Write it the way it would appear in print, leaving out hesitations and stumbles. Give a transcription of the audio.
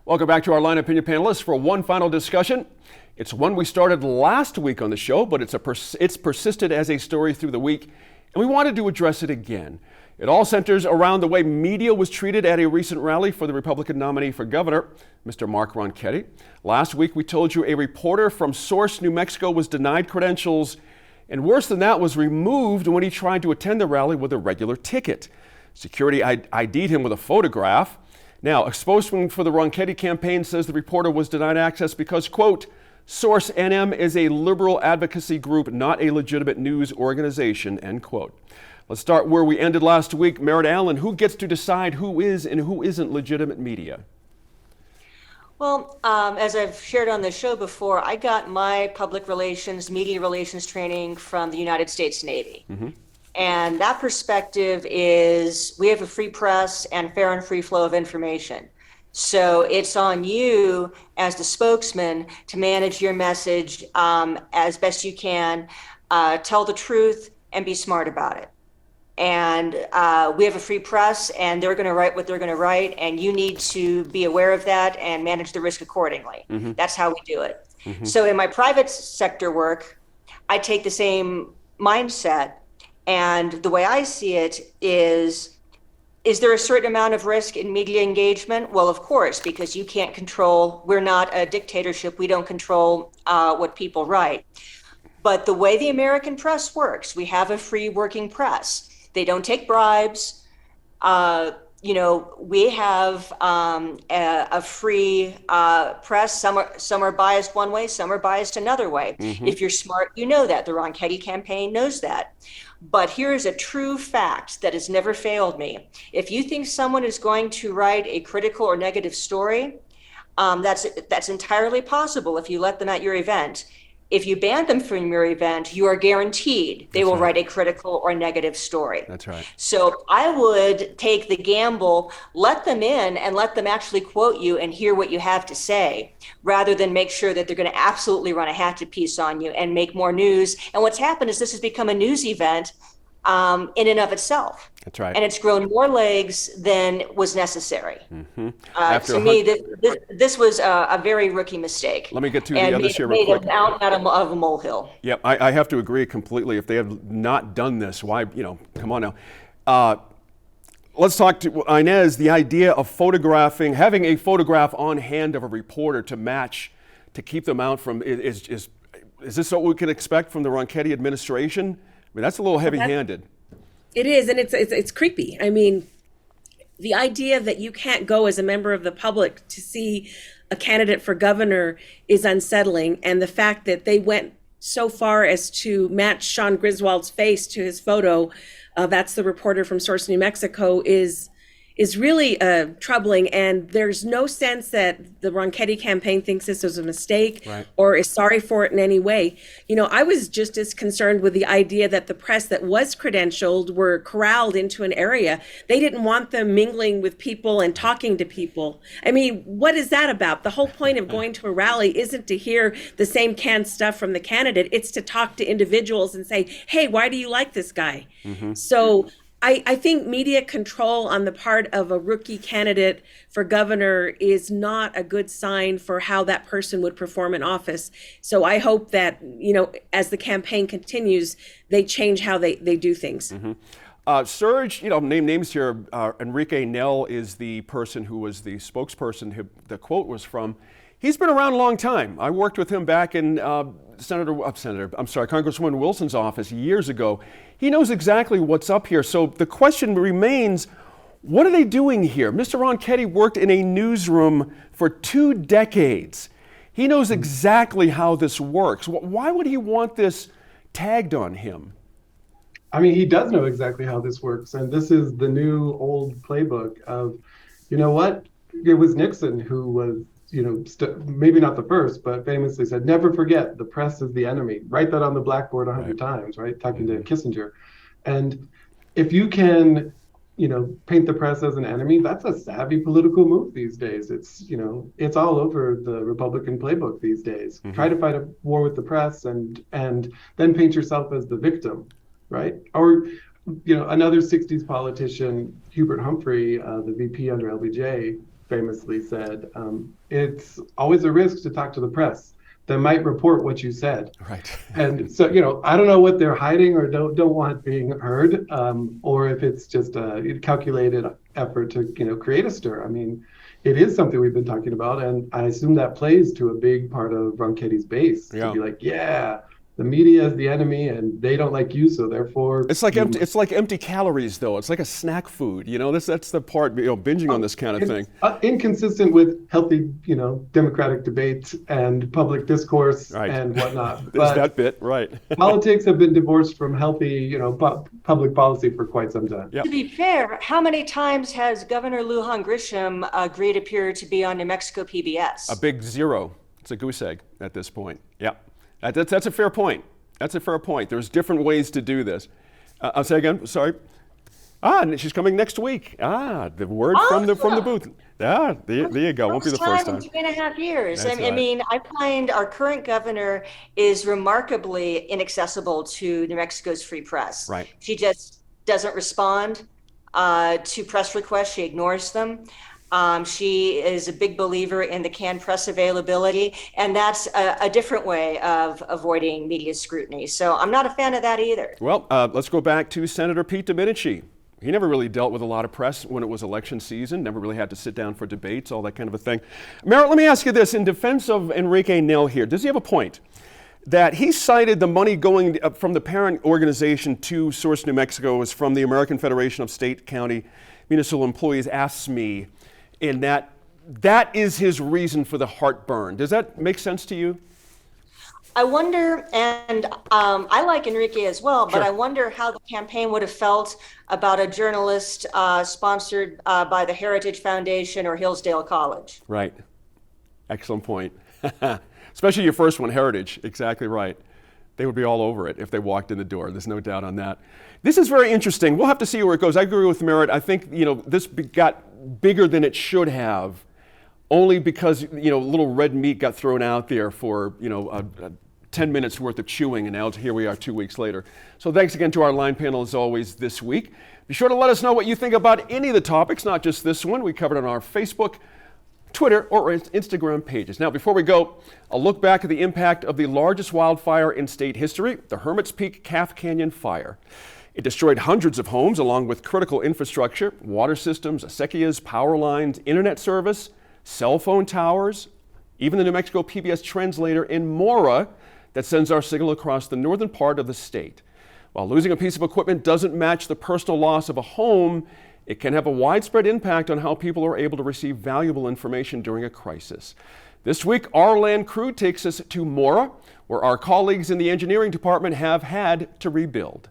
Welcome back to our Line Opinion panelists for one final discussion. It's one we started last week on the show, but it's persisted as a story through the week, and we wanted to address it again. It all centers around the way media was treated at a recent rally for the Republican nominee for governor, Mr. Mark Ronchetti. Last week, we told you a reporter from Source, New Mexico was denied credentials, and worse than that, was removed when he tried to attend the rally with a regular ticket. Security ID'd him with a photograph. Now, a spokesman for the Ronchetti campaign says the reporter was denied access because, quote, Source NM is a liberal advocacy group, not a legitimate news organization, end quote. Let's start where we ended last week. Merritt Allen, who gets to decide who is and who isn't legitimate media? Well, as I've shared on the show before, I got my public relations, media relations training from the United States Navy. And that perspective is we have a free press and fair and free flow of information. So it's on you as the spokesman to manage your message as best you can, tell the truth and be smart about it. And we have a free press and they're going to write what they're going to write. And you need to be aware of that and manage the risk accordingly. That's how we do it. So in my private sector work, I take the same mindset. And the way I see it is there a certain amount of risk in media engagement? Well, of course, because you can't control, we're not a dictatorship. We don't control what people write. But the way the American press works, we have a free working press. They don't take bribes. We have a free press. Some are biased one way, some are biased another way. If you're smart, you know that. The Ronchetti campaign knows that. But here is a true fact that has never failed me. If you think someone is going to write a critical or negative story, that's entirely possible if you let them at your event. If you ban them from your event, you are guaranteed they will write a critical or negative story. That's right. So I would take the gamble, let them in and let them actually quote you and hear what you have to say, rather than make sure that they're going to absolutely run a hatchet piece on you and make more news. And what's happened is this has become a news event in and of itself. That's right. And it's grown more legs than was necessary. To me, this was a very rookie mistake. Let me get to the other here real quick. Made a mountain out of a molehill. Yep, I have to agree completely. If they have not done this, why, come on now. Let's talk to Inez, the idea of having a photograph on hand of a reporter to match, to keep them out from, is this what we can expect from the Ronchetti administration? I mean, that's a little heavy-handed. It is, and it's creepy. I mean, the idea that you can't go as a member of the public to see a candidate for governor is unsettling, and the fact that they went so far as to match Sean Griswold's face to his photo, that's the reporter from Source, New Mexico, is really troubling. And there's no sense that the Ronchetti campaign thinks this was a mistake or is sorry for it in any way. I was just as concerned with the idea that the press that was credentialed were corralled into an area. They didn't want them mingling with people and talking to people. I mean, what is that about? The whole point of going to a rally isn't to hear the same canned stuff from the candidate. It's to talk to individuals and say, hey, why do you like this guy? So I think media control on the part of a rookie candidate for governor is not a good sign for how that person would perform in office. So I hope that, as the campaign continues, they change how they do things. Serge, name names here. Enrique Nell is the person who was the spokesperson who the quote was from. He's been around a long time. I worked with him back in Congresswoman Wilson's office years ago. He knows exactly what's up here. So the question remains, what are they doing here? Mr. Ronchetti worked in a newsroom for 2 decades. He knows exactly how this works. Why would he want this tagged on him? I mean, he does know exactly how this works. And this is the new old playbook of, it was Nixon who was, maybe not the first, but famously said, never forget, the press is the enemy. Write that on the blackboard 100 times, right? Talking to Kissinger. And if you can, paint the press as an enemy, that's a savvy political move these days. It's all over the Republican playbook these days. Try to fight a war with the press and then paint yourself as the victim, right? Or, another 60s politician, Hubert Humphrey, the VP under LBJ, famously said, it's always a risk to talk to the press. They might report what you said. Right. And so, I don't know what they're hiding or don't want being heard, or if it's just a calculated effort to, create a stir. I mean, it is something we've been talking about, and I assume that plays to a big part of Ronchetti's base to be like, yeah, the media is the enemy, and they don't like you, so therefore it's like empty. It's like empty calories, though. It's like a snack food. That's the part. Binging on this kind of thing. Inconsistent with healthy, democratic debate and public discourse and whatnot. There's that bit, right? Politics have been divorced from healthy, public policy for quite some time. Yep. To be fair, how many times has Governor Lujan Grisham agreed to appear to be on New Mexico PBS? A big zero. It's a goose egg at this point. Yeah. That's a fair point. That's a fair point. There's different ways to do this. I'll say again, sorry. And she's coming next week. The word from the booth. Yeah, there you go. Won't be the first time. In 2.5 years. That's I right. mean, I find our current governor is remarkably inaccessible to New Mexico's free press. Right. She just doesn't respond to press requests. She ignores them. She is a big believer in the canned press availability, and that's a different way of avoiding media scrutiny. So I'm not a fan of that either. Well, let's go back to Senator Pete Domenici. He never really dealt with a lot of press when it was election season, never really had to sit down for debates, all that kind of a thing. Merritt, let me ask you this. In defense of Enrique Nell here, does he have a point? That he cited the money going from the parent organization to Source New Mexico was from the American Federation of State, County, Municipal Employees, AFSCME, and that is his reason for the heartburn. Does that make sense to you? I wonder, and I like Enrique as well, but Sure. I wonder how the campaign would have felt about a journalist sponsored by the Heritage Foundation or Hillsdale College. Right. Excellent point. Especially your first one, Heritage. Exactly right. They would be all over it if they walked in the door. There's no doubt on that. This is very interesting. We'll have to see where it goes. I agree with Merritt. I think, this got bigger than it should have, only because, little red meat got thrown out there for, 10 minutes worth of chewing, and now here we are 2 weeks later. So thanks again to our line panel as always this week. Be sure to let us know what you think about any of the topics, not just this one we covered on our Facebook, Twitter, or Instagram pages. Now, before we go, a look back at the impact of the largest wildfire in state history, the Hermit's Peak Calf Canyon Fire. It destroyed hundreds of homes along with critical infrastructure, water systems, acequias, power lines, internet service, cell phone towers, even the New Mexico PBS translator in Mora that sends our signal across the northern part of the state. While losing a piece of equipment doesn't match the personal loss of a home, it can have a widespread impact on how people are able to receive valuable information during a crisis. This week, our land crew takes us to Mora, where our colleagues in the engineering department have had to rebuild.